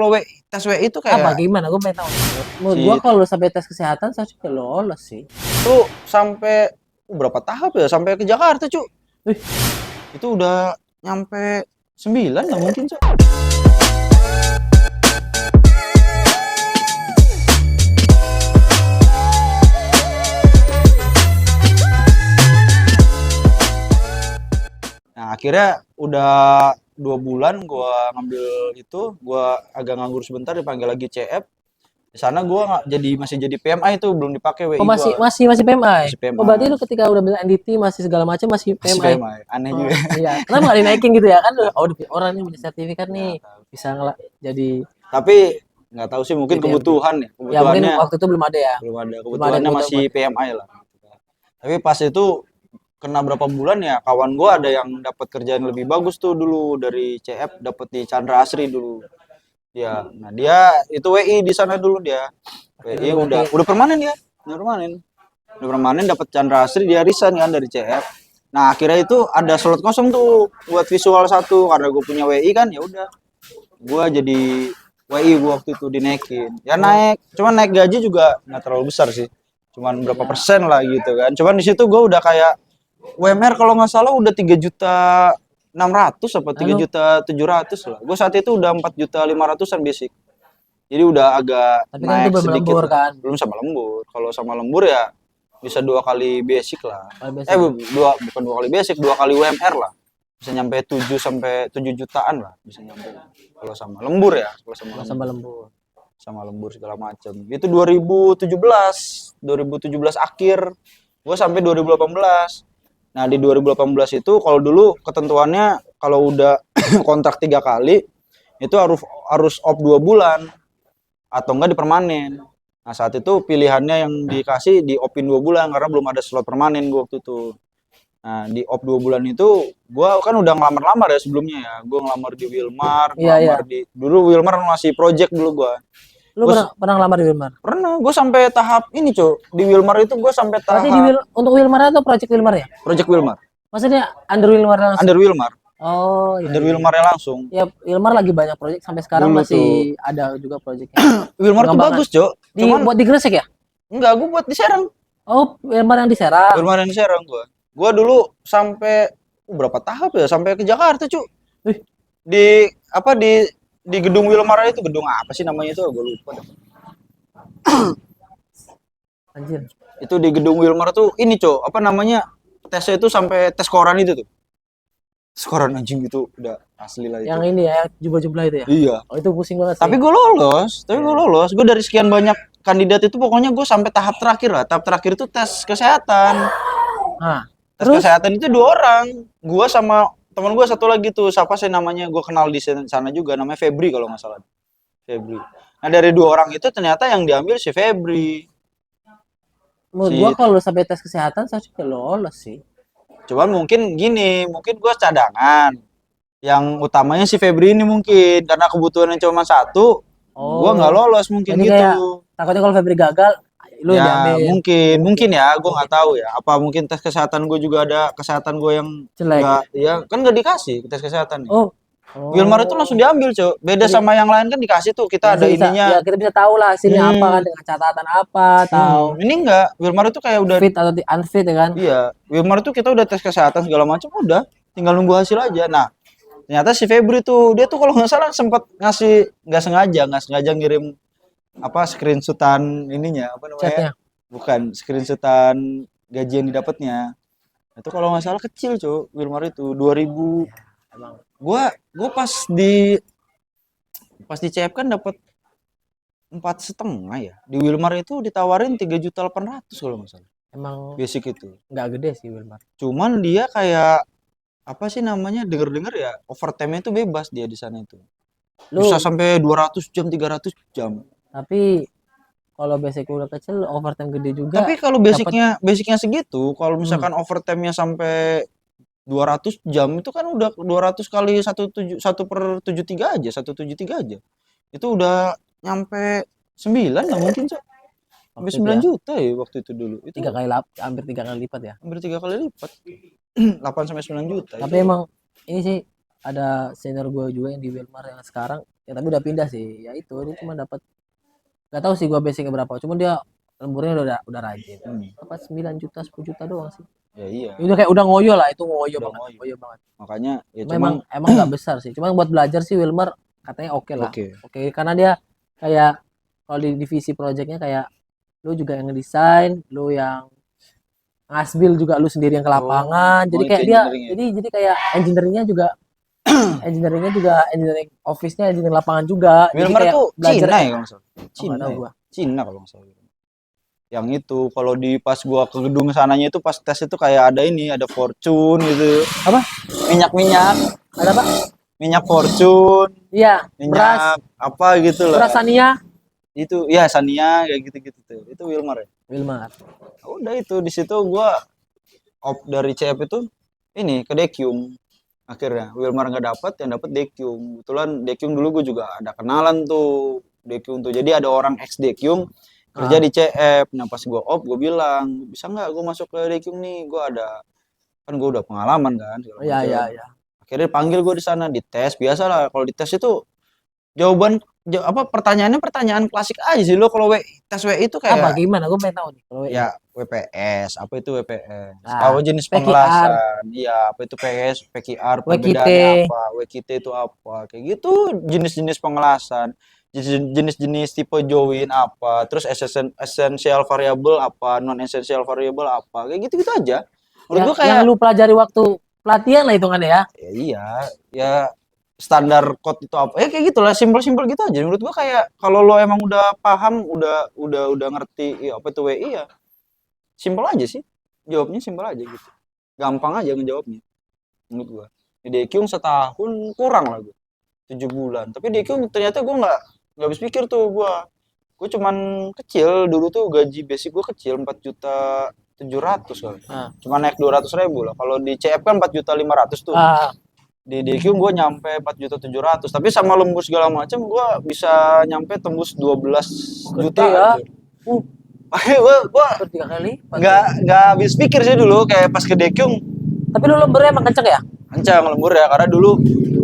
Kalau tes WI itu Apa kayak gimana? Gue pengen tahu. Menurut si gua kalau sampai tes kesehatan seharusnya udah lolos sih. itu sampai berapa tahap ya? Sampai ke Jakarta, Cuk. Wih, Itu udah nyampe 9 nggak mungkin, Cuk. Nah, akhirnya udah 2 bulan gua ngambil itu, gua agak nganggur sebentar dipanggil lagi CF. Di sana gua nggak masih jadi PMI itu belum dipakai oh WI masih gua. masih masih PMI. Masih Oh berarti PMI. lu ketika udah bilang NDT masih segala macam masih Masih PMI. PMI. Aneh Oh juga. iya, kenapa nggak dinaikin gitu ya kan? Oh orang ini punya sertifikat nih, Nggak tahu. bisa jadi Tapi nggak tahu sih mungkin DPMP. kebutuhan ya. Ya mungkin Kebutuhannya waktu itu belum ada ya, belum ada. belum ada Kebutuhannya kebutuhan masih buat itu. PMI lah. Tapi pas itu kena berapa bulan ya kawan gua ada yang dapat kerjaan lebih bagus tuh dulu dari CF dapat di Chandra Asri dulu. Ya, nah dia itu WI di sana dulu dia. Akhirnya WI lu berarti udah permanen dia. Udah permanen. Udah permanen dapat Chandra Asri dia resign kan dari CF. Nah, akhirnya itu ada slot kosong tuh buat visual satu karena gue punya WI kan ya udah. Gua jadi WI gua waktu itu dinaikin. Ya oh naik, cuman naik gaji juga nggak terlalu besar sih. Cuman berapa ya. persen lah gitu kan. Cuman di situ gua udah kayak UMR kalau nggak salah udah 3.600.000 apa tiga Lalu juta 700 lah. Gue saat itu udah 4.500.000-an basic. Jadi udah agak tapi kan itu naik belum sedikit lembur lah. kan. Belum sama lembur. Kalau sama lembur ya bisa 2 kali basic lah. Kalau biasa ya. Bukan 2 kali basic, 2 kali UMR lah. Bisa nyampe 7 sampai 7 jutaan lah bisa nyampe. Kalau sama lembur ya, kalau sama Kalau lembur. sama lembur. Sama lembur segala macam. Itu 2017 akhir. Gue sampai 2018. Nah, di 2018 itu kalau dulu ketentuannya kalau udah kontrak 3 kali itu harus off 2 bulan atau enggak dipermanen. Nah, saat itu pilihannya yang dikasih di opin 2 bulan karena belum ada slot permanen gua waktu itu. Nah, di off 2 bulan itu gua kan udah ngelamar-lamar ya sebelumnya ya. Gua ngelamar di Wilmar, Iya iya. dulu Wilmar masih project dulu gua. Lu Gua pernah pernah ngelamar di Wilmar? pernah gua sampai tahap ini, Cuk. Di Wilmar itu gua sampai Berarti di tahap untuk Wilmar atau project Wilmar ya? project Wilmar. Maksudnya under Wilmar langsung. Under Wilmar. Oh iya Under iya iya. Wilmarnya langsung. Ya Wilmar lagi banyak proyek sampai sekarang Dulu tuh masih ada juga proyeknya. Wilmar tuh Pengembangan. bagus, Cok. Di Cuman buat di Gresik ya? enggak, gua buat di Serang. Oh, Wilmar yang di Serang. Wilmar yang di Serang gua. Gua dulu sampai berapa tahap ya? Sampai ke Jakarta, Cuk. Wih, Di apa di gedung Wilmar itu gedung apa sih namanya itu? Gua lupa deh. anjir. Itu di gedung Wilmar tuh ini, Cuk. Apa namanya? Tesnya itu sampai tes koran itu tuh. Tes koran anjing itu udah asli lah itu. Yang ini ya, yang jumlah-jumlah itu ya. Iya. Oh, itu pusing banget sih. Tapi gue lolos, Gue dari sekian banyak kandidat itu pokoknya gue sampai tahap terakhir lah. Tahap terakhir itu tes kesehatan. Nah, Tes terus kesehatan itu 2 orang. Gua sama teman gue satu lagi tuh. Siapa sih namanya? Gue kenal di sana juga. Namanya Febri kalau nggak salah. Febri. Nah dari 2 orang itu ternyata yang diambil si Febri. menurut Si gua kalau lu sampai tes kesehatan seharusnya udah lolos sih. cuman mungkin gini, mungkin gue cadangan. Yang utamanya si Febri ini mungkin karena kebutuhannya cuma satu. Gua nggak Oh, lolos mungkin jadi gitu. kayak takutnya kalau Febri gagal, lu yang Ya diambil. mungkin ya, gue nggak Mungkin tahu ya. Apa mungkin tes kesehatan gue juga ada kesehatan gue yang jelek. nggak, ya kan nggak dikasih tes kesehatan. Oh, Wilmar itu langsung oh. diambil, Cok. Beda Jadi sama yang lain kan dikasih tuh kita ada masih bisa, ya ininya. kita bisa tahu lah hasilnya apa kan Hmm, dengan catatan apa, tahu Ini enggak. Wilmar itu kayak udah, fit atau unfit ya kan. iya. Wilmar itu kita udah tes kesehatan segala macam udah, tinggal nunggu hasil aja. Nah, ternyata si Febri tuh dia tuh kalau nggak salah sempat ngasih nggak sengaja ngirim apa screenshotan ininya apa namanya? Chatnya. Bukan screenshotan gaji yang didapatnya. Itu kalau nggak salah kecil, Cok. Wilmar itu 2000. Emang Gua pas di CF kan dapat 4,5 ya. Di Wilmar itu ditawarin 3.800.000 kalau nggak salah. emang Basic itu. nggak gede sih Wilmar. Cuman dia kayak apa sih namanya? Denger-denger ya overtime-nya itu bebas dia di sana itu. Bisa Lu sampai 200 jam, 300 jam. tapi kalau basic udah kecil overtime gede juga Tapi kalau dapat. basicnya segitu, kalau Hmm. misalkan overtime-nya sampai 200 jam itu kan udah 200 kali 1/73 aja, 173 aja. Itu udah nyampe 9 nggak mungkin, Cok. Sampai Waktu itu 9 ya juta ya waktu itu dulu. Itu hampir 3 kali lipat ya. hampir 3 kali lipat. 8 sampai 9 juta Tapi itu. emang ini sih ada senior gue juga yang di Wilmar yang sekarang Ya tapi udah pindah sih. Ya itu dia cuma dapat, nggak tahu sih gua basicnya berapa. Cuma dia lemburnya udah rajin. Dapat 9 juta 10 juta doang sih. Ya iya, Udah kayak udah ngoyo lah, itu ngoyo udah banget, ngoyo. ngoyo banget. Makanya ya Cuma cuman emang nggak besar sih. Cuma buat belajar sih Wilmer katanya oke lah. oke. Oke, karena dia kayak kalau di divisi projectnya kayak lu juga yang ngedesain, lu yang ngasbil juga lu sendiri yang ke lapangan. Oh Jadi itu kayak dia engineering ya. jadi kayak engineering office-nya engineering lapangan juga. Jadi Wilmer kayak tuh belajar Cina ya kalau nggak salah. oh, nggak Cina tahu ya? gua. Cina kalau nggak salah. Yang itu kalau di pas gua ke gedung sananya itu pas tes itu kayak ada ini, ada Fortune gitu. Apa? Minyak-minyak, Ada apa? minyak Fortune, Iya, beras, minyak apa gitu lah. beras Sania. Itu ya Sania kayak gitu-gitu tuh. Itu Wilmer ya. Wilmar. Udah itu di situ gua op dari CF itu ini ke Dekyum. Akhirnya Wilmar nggak dapat, yang dapat Dekyum. Kebetulan Dekyum dulu gue juga ada kenalan tuh Dekyum tuh. Jadi ada orang ex Dekyum kerja Ah. di CF. Nah pas gue op gue bilang bisa nggak gue masuk ke Dekyum nih? Gue ada kan gue udah pengalaman kan segala Oh, iya macam. iya iya. Akhirnya panggil gue di sana dites. Biasa lah kalau dites itu jawaban apa pertanyaannya pertanyaan klasik aja sih lo kalau tes WI itu Apa kayak gimana? Gue pengen tahu nih kalau WI. ya WPS apa itu WPS Nah, oh jenis PQR, pengelasan iya apa itu PS PQR WKT. perbedaannya apa WKT itu apa kayak gitu jenis-jenis pengelasan jenis-jenis tipe join apa terus essential variable apa non essential variable apa kayak gitu-gitu aja menurut gua Yang kayak lu pelajari waktu pelatihan lah hitungannya ya. ya iya ya standar code itu apa ya kayak gitulah simpel-simpel gitu aja menurut gua kayak kalau lo emang udah paham udah ngerti ya, apa itu WI ya simpel aja sih jawabnya simpel aja gitu gampang aja ngejawabnya menurut gua di DQ setahun kurang lah gua 7 bulan tapi DQ ternyata gua nggak habis pikir tuh gua cuman kecil dulu tuh gaji basic gua kecil 4.700.000 kali Nah, cuma naik 200.000 lah kalau di CF kan 4.500.000 tuh ah, di DQ gue nyampe 4.700.000 tapi sama lembur segala macam gue bisa nyampe tembus 12 juta gede ya. gitu. Makanya gue Hampir 3 kali. nggak habis pikir sih dulu kayak pas ke Dekyung Tapi lu lemburnya emang kenceng ya? kencang lembur ya karena dulu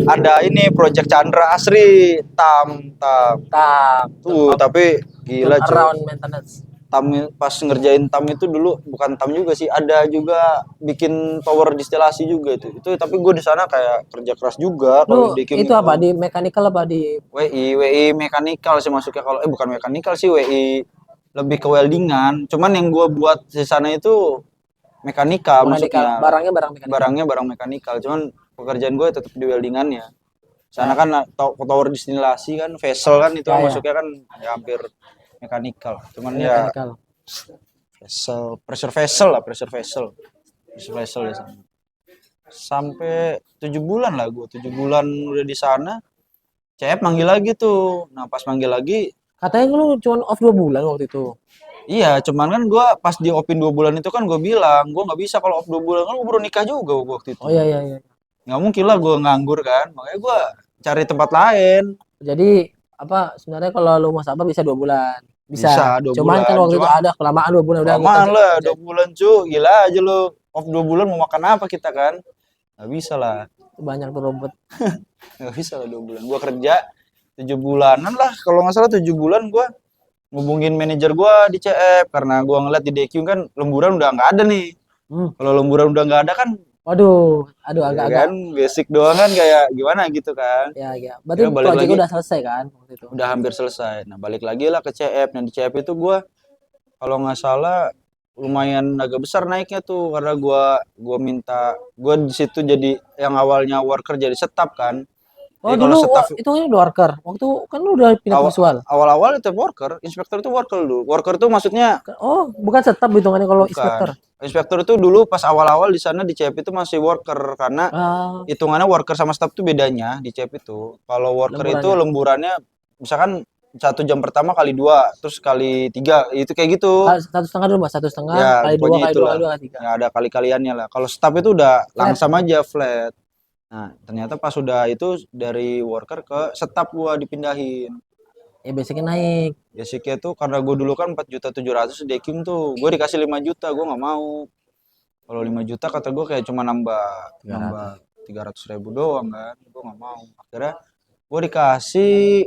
ada ini Project Chandra Asri Tam. tuh tapi gila cuy Around maintenance. tam pas ngerjain tam itu dulu bukan tam juga sih ada juga bikin power distilasi juga itu tapi gue di sana kayak kerja keras juga kalau Lu di Dekyung itu apa di mechanical apa di WI mekanikal sih masuknya kalau bukan mekanikal sih WI lebih ke weldingan cuman yang gue buat di sana itu mekanikal mechanical? masuknya Barangnya barang mechanical. barang mekanikal cuman pekerjaan gue tetap di weldingannya sana kan tower distilasi kan vessel kan itu Ya, ya. masuknya kan ya hampir mekanikal cuman ya Mechanical. vessel pressure vessel di sana sampai 7 bulan lah gue 7 bulan udah di sana CF manggil lagi tuh nah pas manggil lagi Katanya lu cuma off 2 bulan waktu itu. iya, cuman kan gue pas di opin 2 bulan itu kan gue bilang gue nggak bisa kalau off 2 bulan kan gue baru nikah juga waktu itu. Oh iya iya iya. Nggak mungkin lah gue nganggur kan, makanya gue cari tempat lain. Jadi apa sebenarnya kalau lu mau sabar bisa 2 bulan. Bisa. Bisa 2 Cuman bulan. kan waktu itu ada kelamaan 2 bulan udah gua Lamaan lah kerja. 2 bulan cu, gila aja lu off 2 bulan mau makan apa kita kan? Nggak bisa lah, Banyak tuh rumput. nggak bisa lah 2 bulan. Gue kerja 7 bulanan lah, kalau nggak salah 7 bulan gue ngubungin manajer gue di CF karena gue ngeliat di DQ kan lemburan udah nggak ada nih. Kalau lemburan udah nggak ada kan Waduh, aduh ya agak-agak. kan basic doang kan kayak gimana gitu kan Ya, ya. Berarti ya balik proyek lagi udah selesai kan waktu itu. udah hampir selesai nah balik lagi lah ke CF nah di CF itu gue kalau nggak salah lumayan agak besar naiknya tuh karena gue minta gue di situ jadi yang awalnya worker jadi staff kan Oh, jadi kalau dulu staff itu kan udah worker. Waktu kan lu udah pindah ke visual. awal-awal itu worker inspektur itu worker itu maksudnya Oh, bukan tetap hitungannya kalau inspektor. inspektur itu dulu pas awal-awal di sana di CF itu masih worker karena Ah, hitungannya worker sama staff tuh bedanya di CF itu. Kalau worker itu Lemburannya. lemburannya misalkan 1 jam pertama kali 2, terus kali 3, itu kayak gitu. 1,5 dulu, Mas. 1,5 Ya, kali 2 pokoknya kali 2 itulah. kali 2 kali 3. Ya ada kali-kaliannya lah. Kalau staff itu udah langsam aja flat. Nah, ternyata pas sudah itu dari worker ke staff gua dipindahin. Ya basicnya naik. Basicnya tuh karena gue dulu kan 4.700.000 dekim tuh, gue dikasih 5 juta, gue nggak mau. Kalau 5 juta kata gue kayak cuma nambah 300.000 doang kan, gue nggak mau. Akhirnya Gue dikasih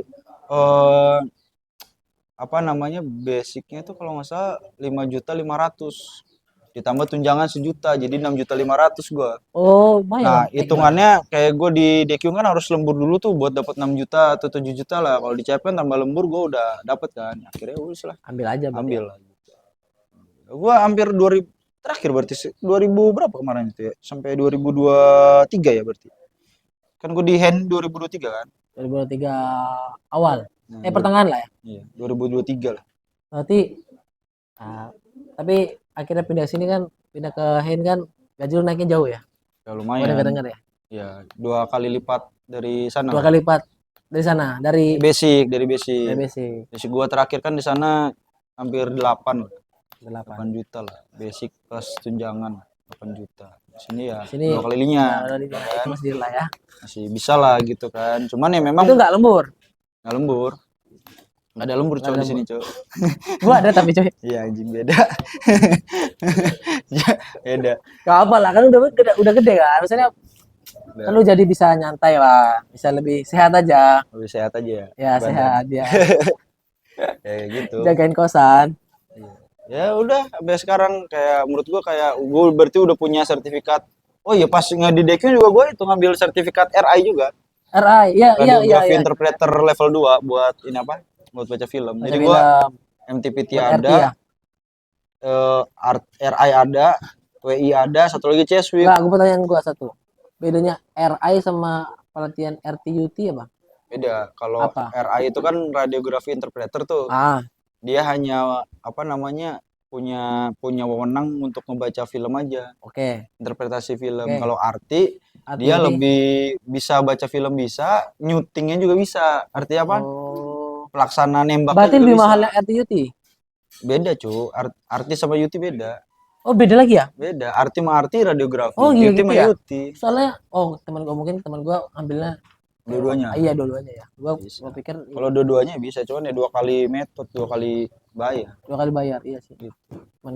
apa namanya basicnya itu kalau nggak salah 5.500.000 ditambah tunjangan 1 juta jadi 6.500.000 gue. Oh, lumayan Nah lah. hitungannya kayak gue di Dekyung kan harus lembur dulu tuh buat dapat 6 juta atau 7 juta lah. Kalau di CPN tambah lembur gue udah dapet kan. Akhirnya wis lah Ambil aja berarti. ambil lah. Gue hampir 2000 terakhir berarti 2000 berapa kemarin itu ya sampai 2023 ya berarti. Kan gue di hand 2023 kan. 2023 awal. Nah, Pertengahan lah ya. Iya, 2023 lah. Berarti tapi akhirnya pindah sini kan, pindah ke Hen kan, gaji lu naiknya jauh ya. Ya Gua lumayan. denger-denger ya. Ya, 2 kali lipat dari sana. 2 kali lipat dari sana, dari Basic. basic Basic gua terakhir kan di sana hampir 8 8. juta lah. Basic plus tunjangan 8 juta. Di sini ya Sini 2 kali linya. itu masih lah ya. Masih bisa lah gitu kan. Cuman ya memang Itu nggak lembur. nggak lembur. Nggak ada lembur Nggak coy ada di sini coy. Gua ada tapi coy. Iya anjing beda. Ya, beda. Gak apa lah, kan udah gede kan. Maksudnya kan lu jadi bisa nyantai lah, bisa lebih sehat aja. Lebih sehat aja ya. Ya, badan. sehat ya. Kayak gitu. Jagain kosan. Ya udah sampai sekarang kayak menurut gua kayak gue berarti udah punya sertifikat. Oh iya pas di DQ juga gue itu ngambil sertifikat RI juga. RI, iya. Radiografi interpreter level 2 buat ini apa? Buat baca film. Jadi gua MTPT buat RT ada, ya? RI ada, WI ada, satu lagi CSWIP. Enggak, gue pertanyaan gua satu. Bedanya RI sama pelatihan RTUT apa? Beda. Kalau Apa? RI itu kan radiografi interpreter tuh. Ah, Dia hanya apa namanya? punya wewenang untuk membaca film aja, oke. interpretasi film. Oke. Kalau arti dia RTUT? lebih bisa baca film bisa, nyutingnya juga bisa. Artinya apa? Oh. Pelaksana nembaknya Berarti juga lebih bisa. mahal yang RTUT? Beda cu, arti sama Yuti beda. Oh, beda lagi ya? Beda, arti sama arti radiografi. Oh, iya Yuti gitu sama ya? Yuti. Soalnya teman gua ambilnya Dua-duanya. iya, dua-duanya ya. Gua Bisa. pikir Kalau dua-duanya bisa, cuman ya 2 kali metode, 2 kali bayar. 2 kali bayar, iya sih. Gitu. Cuman-